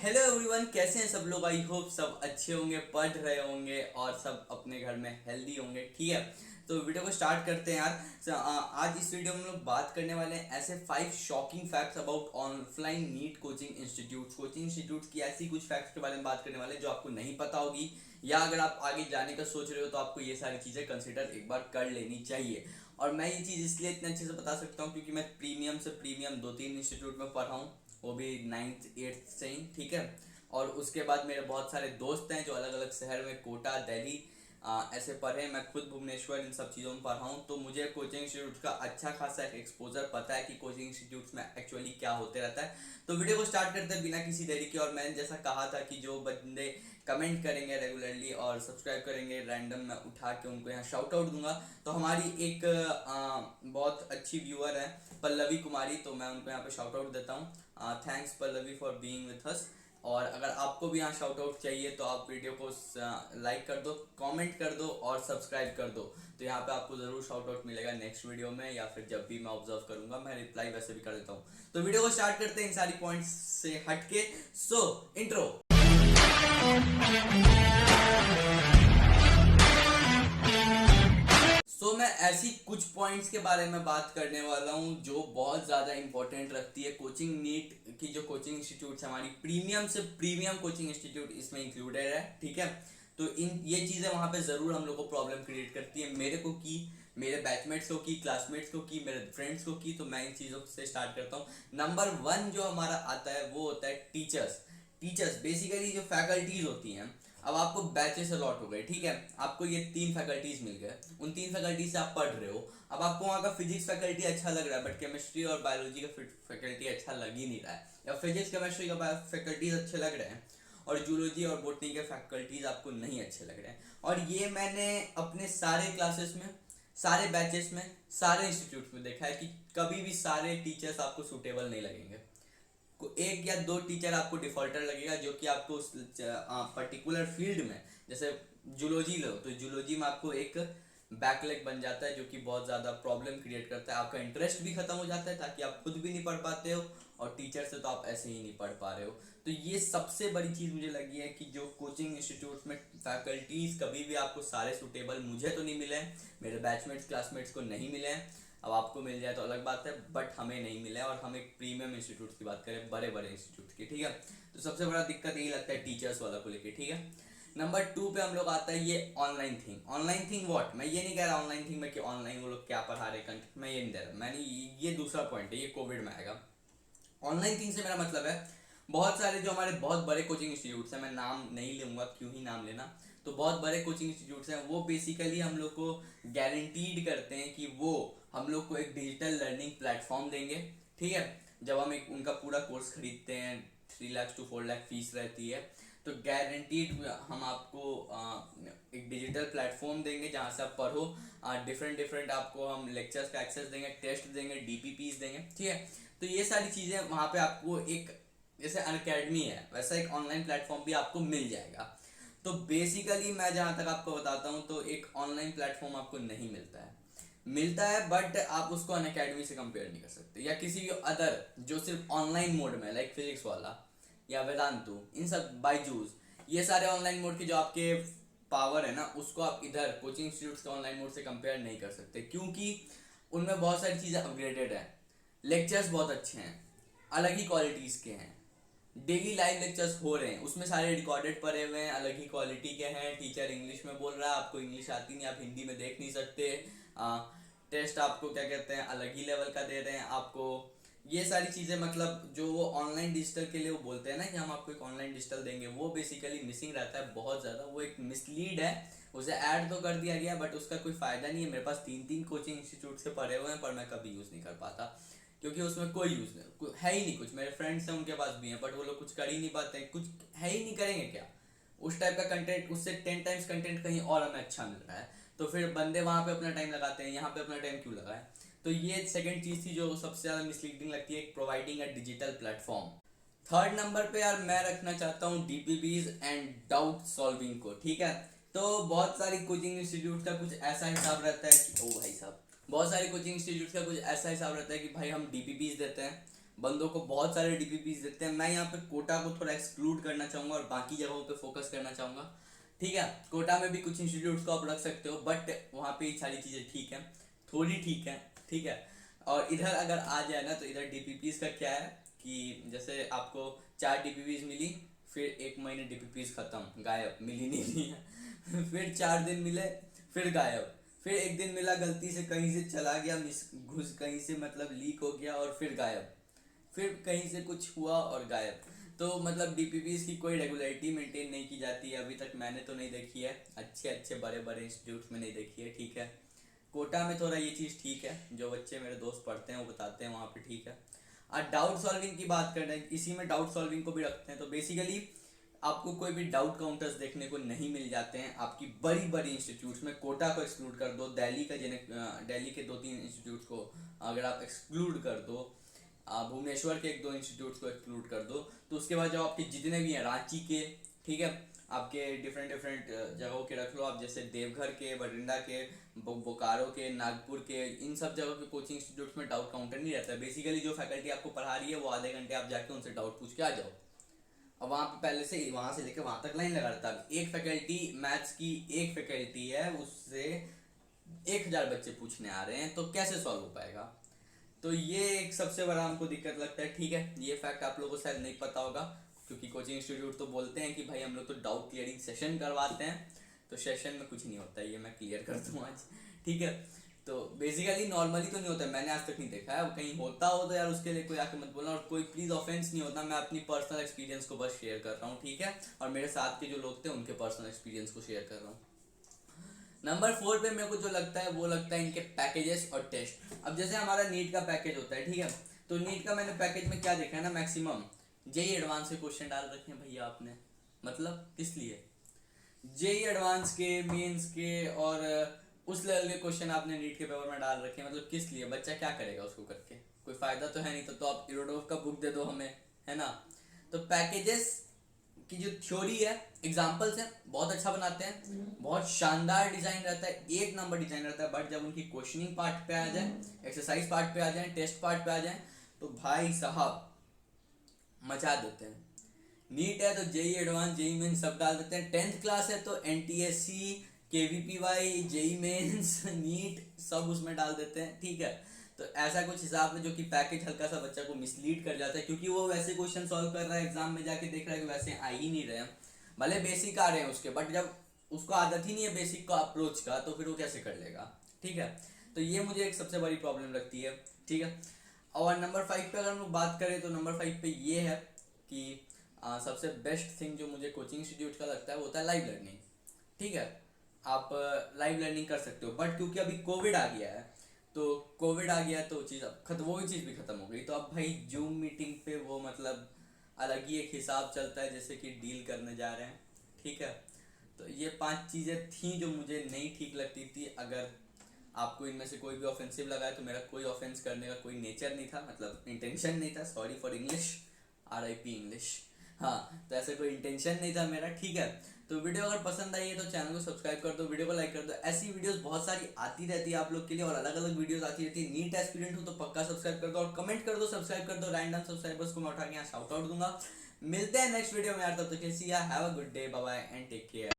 Hello everyone, कैसे हैं सब लोग। आई होप सब अच्छे होंगे, पढ़ रहे होंगे और सब अपने घर में हेल्दी होंगे। ठीक है, तो वीडियो को स्टार्ट करते हैं यार। आज इस वीडियो में हम लोग बात करने वाले हैं ऐसे 5 shocking facts about offline NEET coaching institutes की ऐसी कुछ फैक्ट्स के बारे में बात करने वाले हैं जो आपको नहीं पता होगी, या अगर आप आगे जाने का सोच रहे हो तो आपको ये सारी चीज़ें कंसिडर एक बार कर लेनी चाहिए। और मैं ये चीज़ इसलिए इतने अच्छे से बता सकता हूँ क्योंकि मैं प्रीमियम से प्रीमियम 2-3 इंस्टीट्यूट में पढ़ा हूँ, वो भी 9th 8th से ही। ठीक है, और उसके बाद मेरे बहुत सारे दोस्त हैं जो अलग अलग शहर में, कोटा, दिल्ली ऐसे पढ़े। मैं खुद भुवनेश्वर इन सब चीज़ों में पढ़ा हूँ, तो मुझे कोचिंग इंस्टीट्यूट का अच्छा खासा एक्सपोजर पता है कि कोचिंग इंस्टीट्यूट्स में एक्चुअली क्या होते रहता है। तो वीडियो को स्टार्ट करते हैं बिना किसी देरी के। और मैंने जैसा कहा था कि जो बंदे कमेंट करेंगे रेगुलरली और सब्सक्राइब करेंगे रैंडम, मैं उठा के उनको यहाँ शाउट आउट दूंगा। तो हमारी एक बहुत अच्छी व्यूअर है पल्लवी कुमारी, तो मैं उनको यहाँ पे शाउट आउट देता हूँ। Thanks Pallavi for being with us. और अगर आपको भी यहाँ शाउट आउट चाहिए तो आप वीडियो को लाइक कर दो, कमेंट कर दो और सब्सक्राइब कर दो। तो यहाँ पे आपको जरूर शाउट आउट मिलेगा नेक्स्ट वीडियो में, या फिर जब भी मैं ऑब्जर्व करूंगा मैं रिप्लाई वैसे भी कर देता हूँ। तो वीडियो को स्टार्ट करते हैं इन सारी पॉइंट्स से हटके। सो इंट्रो। मैं ऐसी कुछ पॉइंट्स के बारे में बात करने वाला हूँ जो बहुत ज़्यादा इंपॉर्टेंट रखती है कोचिंग नीट की। जो कोचिंग इंस्टीट्यूट हमारी प्रीमियम से प्रीमियम कोचिंग इंस्टीट्यूट इसमें इंक्लूडेड है। ठीक है, तो इन ये चीज़ें वहाँ पे ज़रूर हम लोग को प्रॉब्लम क्रिएट करती है। मेरे को की, मेरे बैचमेट्स को की, क्लासमेट्स को की, मेरे फ्रेंड्स को की। तो मैं इन चीज़ों से स्टार्ट करता हूँ। नंबर 1 जो हमारा आता है वो होता है टीचर्स बेसिकली जो फैकल्टीज होती हैं। अब आपको बैचेस अलॉट हो गए, ठीक है, आपको ये 3 फैकल्टीज मिल गए, उन 3 फैकल्टीज से आप पढ़ रहे हो। अब आपको वहाँ का फिजिक्स फैकल्टी अच्छा लग रहा है, बट केमिस्ट्री और बायोलॉजी का फैकल्टी अच्छा लग ही नहीं रहा है, या फिजिक्स केमिस्ट्री का फैकल्टीज अच्छे लग रहे हैं और जूलॉजी और बोटनी के फैकल्टीज आपको नहीं अच्छे लग रहे हैं। और ये मैंने अपने सारे क्लासेस में, सारे बैचेस में, सारे इंस्टीट्यूट में देखा है कि कभी भी सारे टीचर्स आपको सूटेबल नहीं लगेंगे। एक या 2 टीचर आपको डिफॉल्टर लगेगा जो कि आपको उस पर्टिकुलर फील्ड में, जैसे जूलॉजी लो तो जूलॉजी में आपको एक बैकलैग बन जाता है जो कि बहुत ज़्यादा प्रॉब्लम क्रिएट करता है। आपका इंटरेस्ट भी खत्म हो जाता है ताकि आप खुद भी नहीं पढ़ पाते हो, और टीचर से तो आप ऐसे ही नहीं पढ़ पा रहे हो। तो ये सबसे बड़ी चीज़ मुझे लगी है कि जो कोचिंग इंस्टीट्यूट में फैकल्टीज कभी भी आपको सारे सूटेबल, मुझे तो नहीं मिले, मेरे बैचमेट्स क्लासमेट्स को नहीं मिले हैं। अब आपको मिल जाए तो अलग बात है, बट हमें नहीं मिला है। और हम एक प्रीमियम इंस्टीट्यूट की बात करें, बड़े बड़े इंस्टीट्यूट की। ठीक है, तो सबसे बड़ा दिक्कत यही लगता है टीचर्स वाला को लेके। ठीक है, नंबर 2 पे हम लोग आता है ये ऑनलाइन थिंग व्हाट। मैं ये नहीं कह रहा ऑनलाइन थिंग में कि ऑनलाइन वो लोग क्या पढ़ा रहे कंटेंट, मैं ये नहीं दे रहा। मैंने ये दूसरा पॉइंट है, ये कोविड में आएगा। ऑनलाइन थिंग से मेरा मतलब है बहुत सारे जो हमारे बहुत बड़े कोचिंग इंस्टीट्यूट्स हैं, मैं नाम नहीं लूँगा, क्यों ही नाम लेना। तो बहुत बड़े कोचिंग इंस्टीट्यूट्स हैं, वो बेसिकली हम लोग को गारंटीड करते हैं कि वो हम लोग को एक डिजिटल लर्निंग प्लेटफॉर्म देंगे। ठीक है, जब हम एक उनका पूरा कोर्स खरीदते हैं, 3 लाख to 4 लाख फीस रहती है, तो गारंटीड हम आपको एक डिजिटल प्लेटफॉर्म देंगे जहाँ से आप पढ़ो। डिफरेंट आपको हम लेक्चर्स का एक्सेस देंगे, टेस्ट देंगे, डीपीपीज देंगे। ठीक है, तो ये सारी चीज़ें वहाँ पे आपको एक, जैसे अनअकैडमी है वैसा एक ऑनलाइन प्लेटफॉर्म भी आपको मिल जाएगा। तो बेसिकली मैं जहाँ तक आपको बताता हूँ तो एक ऑनलाइन प्लेटफॉर्म आपको नहीं मिलता है, बट आप उसको अनअकैडमी से कंपेयर नहीं कर सकते, या किसी भी अदर जो सिर्फ ऑनलाइन मोड में, लाइक फिजिक्स वाला या वेदांतु, इन सब बायजूस, ये सारे ऑनलाइन मोड के जो आपके पावर है ना, उसको आप इधर कोचिंग इंस्टीट्यूट के ऑनलाइन मोड से कंपेयर नहीं कर सकते, क्योंकि उनमें बहुत सारी चीज़ें अपग्रेडेड है, लेक्चर्स बहुत अच्छे हैं, अलग ही क्वालिटीज़ के हैं, डेली लाइव लेक्चर्स हो रहे हैं, उसमें सारे रिकॉर्डेड पड़े हुए हैं, अलग ही क्वालिटी के हैं। टीचर इंग्लिश में बोल रहा है, आपको इंग्लिश आती नहीं, आप हिंदी में देख नहीं सकते। टेस्ट आपको क्या कहते हैं अलग ही लेवल का दे रहे हैं आपको। ये सारी चीज़ें, मतलब जो वो ऑनलाइन डिजिटल के लिए वो बोलते हैं ना कि हम आपको एक ऑनलाइन डिजिटल देंगे, वो बेसिकली मिसिंग रहता है बहुत ज़्यादा। वो एक मिसलीड है, उसे ऐड तो कर दिया गया बट उसका कोई फ़ायदा नहीं है। मेरे पास 3-3 कोचिंग इंस्टीट्यूट से पढ़े हुए हैं, पर मैं कभी यूज़ नहीं कर पाता क्योंकि उसमें कोई यूज़ नहीं है ही नहीं। कुछ मेरे फ्रेंड्स हैं उनके पास भी हैं, बट वो लोग कुछ कर ही नहीं पाते हैं, कुछ है ही नहीं, करेंगे क्या उस टाइप का कंटेंट। उससे 10 टाइम्स कंटेंट कहीं और हमें अच्छा मिल रहा है, तो फिर बंदे वहाँ पे अपना टाइम लगाते हैं, यहाँ पे अपना टाइम क्यों लगाए। तो ये सेकंड चीज़ थी जो सबसे ज़्यादा मिसलीडिंग लगती है, providing a digital platform. Third number पे यार मैं रखना चाहता हूँ डीपीपीज एंड डाउट सॉल्विंग को। ठीक है, तो बहुत सारी कोचिंग इंस्टीट्यूट का कुछ ऐसा हिसाब रहता है कि, ओ भाई साहब, बहुत सारे कोचिंग इंस्टीट्यूट का कुछ ऐसा हिसाब रहता है कि भाई हम डीपीपीज देते हैं, बंदों को बहुत सारे डीपीपीज देते हैं। मैं यहाँ पे कोटा को थोड़ा एक्सक्लूड करना चाहूँगा और बाकी जगहों पे फोकस करना चाहूँगा। ठीक है, कोटा में भी कुछ इंस्टीट्यूट्स को आप रख सकते हो, बट वहाँ पे सारी चीज़ें ठीक है, थोड़ी ठीक है। ठीक है, और इधर अगर आ जाए ना तो इधर डीपीपीज का क्या है कि जैसे आपको 4 डीपीपीज मिली, फिर 1 महीने डीपीपीज खत्म, गायब, मिली नहीं है फिर 4 दिन मिले, फिर गायब, फिर 1 दिन मिला, गलती से कहीं से चला गया, मिस घुस कहीं से मतलब लीक हो गया और फिर गायब, फिर कहीं से कुछ हुआ और गायब। तो मतलब डीपीपीज की कोई रेगुलरिटी मेंटेन नहीं की जाती है, अभी तक मैंने तो नहीं देखी है, अच्छे अच्छे बड़े बड़े इंस्टीट्यूट्स में नहीं देखी है। ठीक है, कोटा में थोड़ा ये चीज़ ठीक है, जो बच्चे मेरे दोस्त पढ़ते हैं वो बताते हैं वहाँ पे ठीक है। और डाउट सॉल्विंग की बात कर रहे हैं, इसी में डाउट सॉल्विंग को भी रखते हैं। तो बेसिकली आपको कोई भी डाउट काउंटर्स देखने को नहीं मिल जाते हैं आपकी बड़ी बड़ी इंस्टीट्यूट्स में। कोटा को एक्सक्लूड कर दो, दिल्ली के 2-3 इंस्टीट्यूट्स को अगर आप एक्सक्लूड कर दो, भुवनेश्वर के 1-2 इंस्टीट्यूट्स को एक्सक्लूड कर दो, तो उसके बाद जो आपके जितने भी हैं रांची के, ठीक है, आपके डिफरेंट जगहों के रख लो आप, जैसे देवघर के, बठिंडा के, बोकारो के, नागपुर के, इन सब जगहों के कोचिंग इंस्टीट्यूट्स में डाउट काउंटर नहीं रहता है। बेसिकली जो फैकल्टी आपको पढ़ा रही है वो आधे घंटे आप जाके उनसे डाउट पूछ के आ जाओ। अब वहाँ पे पहले से वहाँ से लेकर वहाँ तक लाइन लगा रहता है। एक फैकल्टी मैथ्स की एक फैकल्टी है, उससे 1000 बच्चे पूछने आ रहे हैं, तो कैसे सॉल्व हो पाएगा? तो ये एक सबसे बड़ा हमको दिक्कत लगता है। ठीक है, ये फैक्ट आप लोगों को शायद नहीं पता होगा, क्योंकि कोचिंग इंस्टीट्यूट तो बोलते हैं कि भाई हम लोग तो डाउट क्लियरिंग सेशन करवाते हैं, तो सेशन में कुछ नहीं होता, ये मैं क्लियर कर दूँ आज। ठीक है, तो बेसिकली नॉर्मली तो नहीं होता है, मैंने आज तक नहीं देखा है, कहीं होता हो तो यार उसके लिए कोई आके मत बोलना, और कोई प्लीज ऑफेंस नहीं होता, मैं अपनी पर्सनल एक्सपीरियंस को बस शेयर कर रहा हूँ। ठीक है, और मेरे साथ के जो लोग थे उनके पर्सनल एक्सपीरियंस को शेयर कर रहा हूँ। नंबर 4 पे मेरे को जो लगता है वो लगता है इनके पैकेजेस और टेस्ट। अब जैसे हमारा नीट का पैकेज होता है, ठीक है, तो नीट का मैंने पैकेज में क्या देखा है ना, मैक्सिमम जेई एडवांस के क्वेश्चन डाल रखे हैं भैया आपने, मतलब किस लिए? जेई एडवांस के, मेंस के और उस लेवल के क्वेश्चन आपने नीट के पेपर में डाल रखे हैं, मतलब किस लिए? बच्चा क्या करेगा उसको करके? कोई फायदा तो है नहीं, तो आप इरोडोव का बुक दे दो हमें, है ना? तो पैकेजेस की जो थ्योरी है, एग्जाम्पल्स हैं, बहुत अच्छा बनाते हैं, बहुत शानदार डिजाइन रहता है, 1 नंबर डिजाइन रहता है, बट जब उनकी क्वेश्चनिंग पार्ट पे आ जाए, एक्सरसाइज पार्ट पे आ जाए, टेस्ट पार्ट पे आ जाए, तो भाई साहब मचा देते हैं। नीट है तो जेई एडवांस, जेई मेन सब डाल देते हैं। 10th क्लास है तो NTSC, KVPY, JEE mains, NEET सब उसमें डाल देते हैं। ठीक है, तो ऐसा कुछ हिसाब में जो कि पैकेज हल्का सा बच्चा को मिसलीड कर जाता है, क्योंकि वो वैसे क्वेश्चन सॉल्व कर रहा है, एग्जाम में जाके देख रहा है कि वैसे आ ही नहीं रहे हैं, भले बेसिक आ रहे हैं उसके, बट जब उसको आदत ही नहीं है बेसिक का अप्रोच का, तो फिर वो कैसे कर लेगा? ठीक है, तो ये मुझे एक सबसे बड़ी प्रॉब्लम लगती है। ठीक है, और नंबर 5 पे अगर हम लोग बात करें तो नंबर 5 पे ये है कि सबसे बेस्ट थिंग जो मुझे कोचिंग इंस्टीट्यूट का लगता है वो होता है लाइव लर्निंग। ठीक है, आप लाइव लर्निंग कर सकते हो, बट क्योंकि अभी कोविड आ गया है, तो कोविड आ गया तो चीज़ अब वो चीज़ भी खत्म हो गई, तो अब भाई जूम मीटिंग पे वो मतलब अलग ही एक हिसाब चलता है, जैसे कि डील करने जा रहे हैं। ठीक है, तो ये 5 चीज़ें थी जो मुझे नहीं ठीक लगती थी। अगर आपको इनमें से कोई भी ऑफेंसिव लगा है तो मेरा कोई ऑफेंस करने का कोई नेचर नहीं था, मतलब इंटेंशन नहीं था, sorry for English, RIP English, हाँ, तो ऐसा कोई इंटेंशन नहीं था मेरा। ठीक है, तो वीडियो अगर पसंद आई है तो चैनल को सब्सक्राइब कर दो, वीडियो को लाइक कर दो। ऐसी वीडियोस बहुत सारी आती रहती है आप लोग के लिए, और अलग अलग वीडियोस आती रहती है। नीट एस्पिरेंट हो तो पक्का सब्सक्राइब कर दो, और कमेंट कर दो, सब्सक्राइब कर दो। रैंडम सब्सक्राइबर्स को मैं उठा के यहाँ शाउट आउट दूंगा। मिलते हैं नेक्स्ट वीडियो में यार, तब तक के see ya have a good day, bye bye and take care.